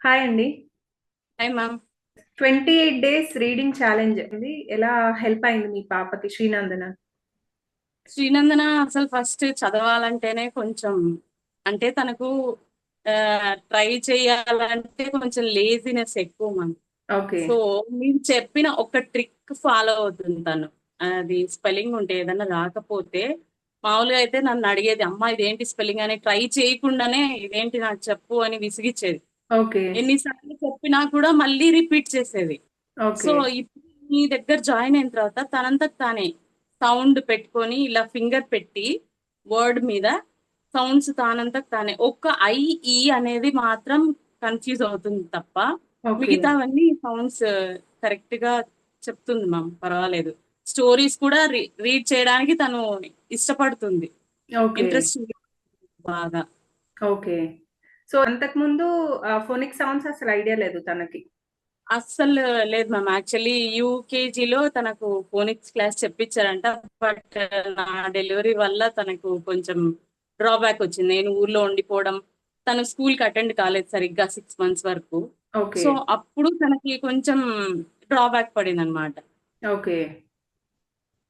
Hi అండి. Hi ma'am. 28 days reading challenge అండి. ఎలా హెల్ప్ అయింది మీ పాపకి శ్రీనందన? శ్రీనందన అసలు ఫస్ట్ చదవాలంటేనే కొంచెం అంటే తనకు ట్రై చేయాలంటే కొంచెం లేజినెస్ ఎక్కువ మ్యామ్. ఓకే. సో మీరు చెప్పిన ఒక ట్రిక్ ఫాలో అవుతుంది తను. అది స్పెల్లింగ్ ఉంటే ఏదన్నా రాకపోతే మామూలుగా అయితే నన్ను అడిగేది, అమ్మా ఇదేంటి స్పెల్లింగ్ అని, ట్రై చేయకుండానే ఇదేంటి నాకు చెప్పు అని విసిగిచ్చేది. ఓకే. ఎన్నిసార్లు చెప్పినా కూడా మళ్ళీ రిపీట్ చేసేది. So okay. ఇప్పుడు మీ దగ్గర జాయిన్ అయిన తర్వాత తనంతట తానే సౌండ్ పెట్టుకొని ఇలా ఫింగర్ పెట్టి వర్డ్ మీద సౌండ్స్ తానంతట తానే ఒక్క ఐ ఈ అనేది మాత్రం కన్ఫ్యూజ్ అవుతుంది తప్ప ఓకే. మిగతావన్నీ సౌండ్స్ కరెక్ట్ గా చెప్తుంది మ్యామ్. పర్వాలేదు. స్టోరీస్ కూడా రీడ్ చేయడానికి తను ఇష్టపడుతుంది. ఓకే. ఇంట్రెస్ట్ బాగా. ఓకే. సో అంతకుముందు ఫోనిక్ సౌండ్స్ అసలు ఐడియా లేదు తనకి. అస్సలు లేదు మ్యామ్. యాక్చువల్లీ యూకేజీలో తనకు ఫోనిక్స్ క్లాస్ చెప్పించారంట. బట్ నా డెలివరీ వల్ల తనకు కొంచెం డ్రాబ్యాక్ వచ్చింది. నేను ఊర్లో ఉండిపోవడం, తను స్కూల్ కి అటెండ్ కాలేదు సరిగ్గా 6 months వరకు. ఓకే. సో అప్పుడు తనకి కొంచెం డ్రాబ్యాక్ పడింది అనమాట. ఓకే.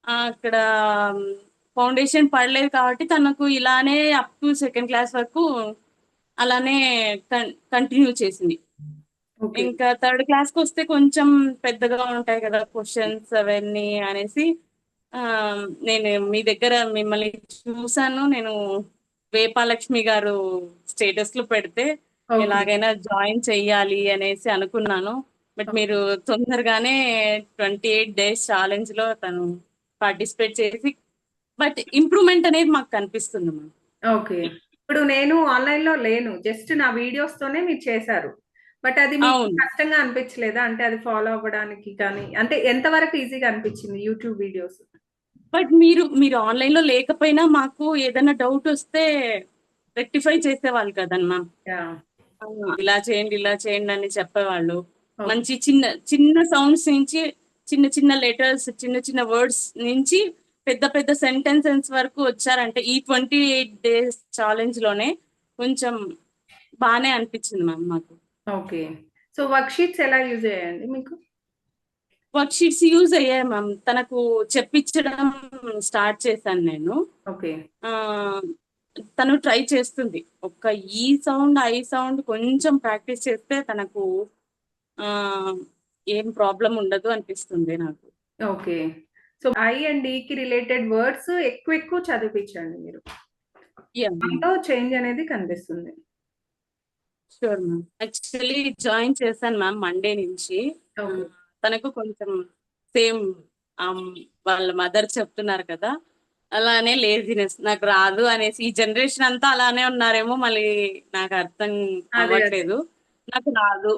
అక్కడ ఫౌండేషన్ పడలేదు కాబట్టి తనకు ఇలానే అప్ టు సెకండ్ క్లాస్ వరకు అలానే కంటిన్యూ చేసింది. ఓకే. ఇంకా థర్డ్ క్లాస్ కి వస్తే కొంచెం పెద్దగా ఉంటాయి కదా క్వశ్చన్స్ అవన్నీ అనేసి ఆ నేను మీ దగ్గర మిమ్మల్ని చూసాను. నేను వేపాలక్ష్మి గారు స్టేటస్ లో పెడితే ఓకే. ఎలాగైనా జాయిన్ చెయ్యాలి అనేసి అనుకున్నాను. బట్ మీరు తొందరగానే 28 days ఛాలెంజ్ లో తను పార్టిసిపేట్ చేసి బట్ ఇంప్రూవ్మెంట్ అనేది మాకు కనిపిస్తుంది మ్యామ్. ఓకే. ఇప్పుడు నేను ఆన్‌లైన్‌లో లేను. జస్ట్ నా వీడియోస్ తోనే మీరు చేశారు. బట్ అది మీకు అవును. కష్టంగా అనిపించలేదా? అంటే అది ఫాలో అవ్వడానికి కానీ, అంటే ఎంత వరకు ఈజీగా అనిపించింది యూట్యూబ్ వీడియోస్? బట్ మీరు మీరు ఆన్లైన్ లో లేకపోయినా మాకు ఏదైనా డౌట్ వస్తే రెక్టిఫై చేసేవాళ్ళు కదన్నా. యాహ్! ఇలా చేయండి ఇలా చేయండి అని చెప్పేవాళ్ళు. ఓకే. మంచి చిన్న చిన్న సౌండ్స్ నుంచి చిన్న చిన్న లెటర్స్ చిన్న చిన్న వర్డ్స్ నుంచి పెద్ద పెద్ద సెంటెన్సెస్ వరకు వచ్చారంటే ఈ 28 days ఛాలెంజ్ లోనే కొంచెం బానే అనిపించింది మ్యామ్ మాకు. ఓకే. సో, వర్క్ షీట్స్ ఎలా యూజ్ అయ్యాయండి మీకు? వర్క్ షీట్స్ యూజ్ అయ్యాయి మ్యామ్. తనకు చెప్పించడం స్టార్ట్ చేశాను నేను. ఓకే. ఆ తను ట్రై చేస్తుంది. ఒక్క ఈ సౌండ్, ఐ సౌండ్ కొంచెం ప్రాక్టీస్ చేస్తే తనకు ఆ ఏం ప్రాబ్లం ఉండదు అనిపిస్తుంది నాకు. ఓకే. సో, ఐ అండ్ ఈకి రిలేటెడ్ వర్డ్స్ ఎక్కువ చదివిపిచ్చండి మీరు. యాహ్! దాంట్లో చేంజ్ అనేది కనిపిస్తుంది. Sure ma'am. యాక్చువల్లీ జాయిన్ చేశాను మ్యామ్ మండే నుంచి. ఓకే. తనకు కొంచెం సేమ్ ఆహ్, వాళ్ళ మదర్ చెప్తున్నారు కదా! అలానే లేజినెస్ నాకు రాదు అనేసి ఈ జనరేషన్ అంతా అలానే ఉన్నారేమో మళ్ళీ నాకు అర్థం అదే. అవ్వట్లేదు. నాకు రాదు.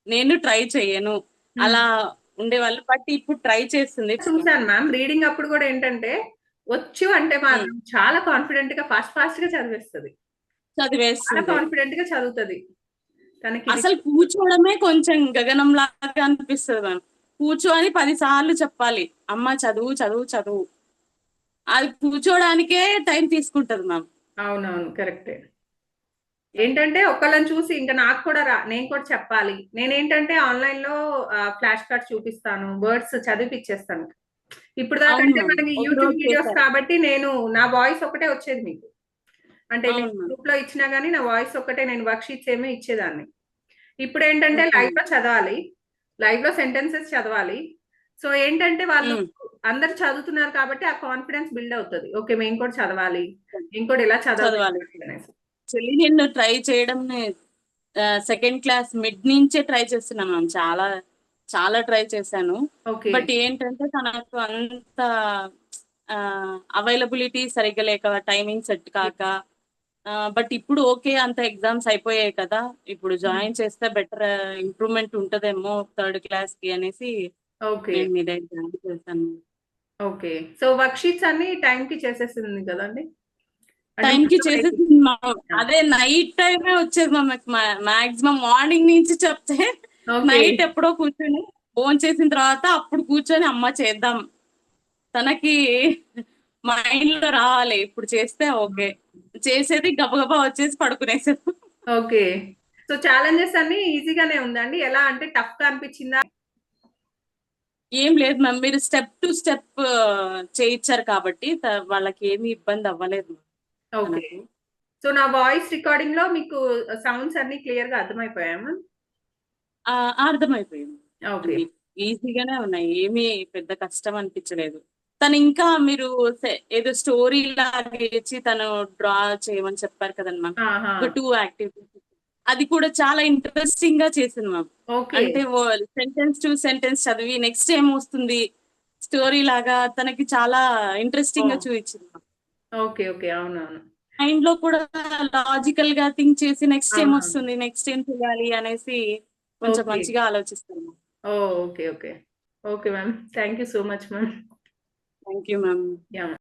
నేను ట్రై చెయ్యను. హ్మ్. అలా ఉండేవాళ్ళు. బట్ ఇప్పుడు ట్రై చేస్తుంది. చూసాను మ్యామ్. రీడింగ్ అప్పుడు గూడా ఏంటంటే, వచ్చు అంటే హ్మ్. మాత్రం చాలా కాన్ఫిడెంట్‌గా ఫాస్ట్‌గా చదివేస్తది. చాలా చదివేస్తుంది. కాన్ఫిడెంట్‌గా చదువుతది. తనకిది అసలు కూర్చోవడమే కొంచెం గగనంలాగా అనిపిస్తది మ్యామ్. కూర్చొని 10 సార్లు చెప్పాలి. అమ్మ చదువు, చదువు, చదువు. అది కూర్చోవడానికే టైం తీసుకుంటది మ్యామ్. అవునవును. కరెక్టే. ఏంటంటే ఒకళ్ళని చూసి ఇంక నాకు కూడా నేను కూడా చెప్పాలి. నేనేంటంటే ఆన్‌లైన్‌లో ఫ్లాష్ కార్డ్స్ చూపిస్తాను. వర్డ్స్ చదివిపిచ్చేస్తాను. ఇప్పుడు అవును దాకంటే మ్యామ్. మనకి యూట్యూబ్ ఒకరోజు వీడియోస్ చేశారు. కాబట్టి నేను నా వాయిస్ ఒకటే వచ్చేది మీకు. అంటే నేను అవును మ్యామ్. గ్రూప్‌లో ఇచ్చినా గాని నా వాయిస్ ఒక్కటే నేను వర్క్ షీట్స్ ఏమో ఇచ్చేదాన్ని. ఇప్పుడేంటంటే ఓకే. లైవ్‌లో చదవాలి. లైవ్‌లో సెంటెన్సెస్ చదవాలి. సో ఏంటంటే వాళ్ళు హ్మ్. అందరూ చదువుతున్నారు కాబట్టి ఆ కాన్ఫిడెన్స్ బిల్డ్ అవుతది. ఓకే. మేము కూడా చదవాలి. మేము కూడా ఇలా చదవాలి. చదవగలగాలి అనేసి. యాక్చువల్లీ నేను ట్రై చేయడం సెకండ్ క్లాస్ మిడ్ నుంచే ట్రై చేస్తున్నా మ్యామ్. చాలా చాలా ట్రై చేశాను. ఓకే. బట్ ఏంటంటే తనకు అంత అవైలబిలిటీ సరిగ్గా లేక టైమింగ్ సెట్ కాక బట్ ఇప్పుడు ఓకే అంత ఎగ్జామ్స్ అయిపోయాయి కదా! ఇప్పుడు హ్మ్. జాయిన్ చేస్తే బెటర్ ఇంప్రూవ్‌మెంట్ ఉంటదేమో థర్డ్ క్లాస్‌కి అనేసి ఓకే. నేను మీ దగ్గర జాయిన్ చేశాను. ఓకే. సో వర్క్ షీట్స్ అన్నీ టైమ్‌కి చేసేసింది కదండీ! అంటే టైంకి మొత్తం చేసేసింది అదే నైట్ టైమే వచ్చేది మాకు మాక్సిమం మార్నింగ్ నుంచి చెప్తే ఓకే. నైట్ ఎప్పుడో కూర్చొని భోంచేసిన తర్వాత అప్పుడు కూర్చొని అమ్మ చేద్దాం. తనకి మైండ్ లో రావాలి. ఇప్పుడు చేస్తే ఓకే. చేసేది గబగబా వచ్చేసి పడుకునేసేది. ఓకే. సో ఛాలెంజెస్ అన్ని ఈజీగానే ఉందండి, ఎలా అంటే టఫ్ గా అనిపించిందా? ఏం లేదు మ్యామ్, మీరు స్టెప్ టు స్టెప్ చేయించారు కాబట్టి వాళ్ళకి ఏమీ ఇబ్బంది అవ్వలేదు ఓకే. మనకు. సో నా వాయిస్ రికార్డింగ్ లో మీకు సౌండ్స్ అన్ని క్లియర్ గా అర్థమైపోయాయా మ్యామ్? అర్థమైపోయింది. ఓకే. అన్ని ఈజీగానే ఉన్నాయి, ఏమీ పెద్ద కష్టం అనిపించలేదు. తను ఇంకా మీరు ఏదో స్టోరీ లాగా ఇచ్చి తను డ్రా చేయమని చెప్పారు కదండి మ్యామ్, ఆహా. ఒక 2 యాక్టివిటీస్, అది కూడా చాలా ఇంట్రెస్టింగ్ గా చేసింది మ్యామ్. ఓకే. అంటే సెంటెన్స్ టు సెంటెన్స్ చదివి నెక్స్ట్ ఏం వస్తుంది స్టోరీ లాగా తనకి చాలా ఇంట్రెస్టింగ్ గా చూపించింది మ్యామ్. ఓకే. ఓకే. అవునవును. మైండ్ లో కూడా లాజికల్ గా థింక్ చేసి నెక్స్ట్ ఏం ఆహా. వస్తుంది, నెక్స్ట్ ఏం చేయాలి అనేసి కొంచెం ఓకే. మంచిగా ఆలోచిస్తాను. Oh okay. Okay. Okay ma'am, thank you so much ma'am. Thank you ma'am. Yeah.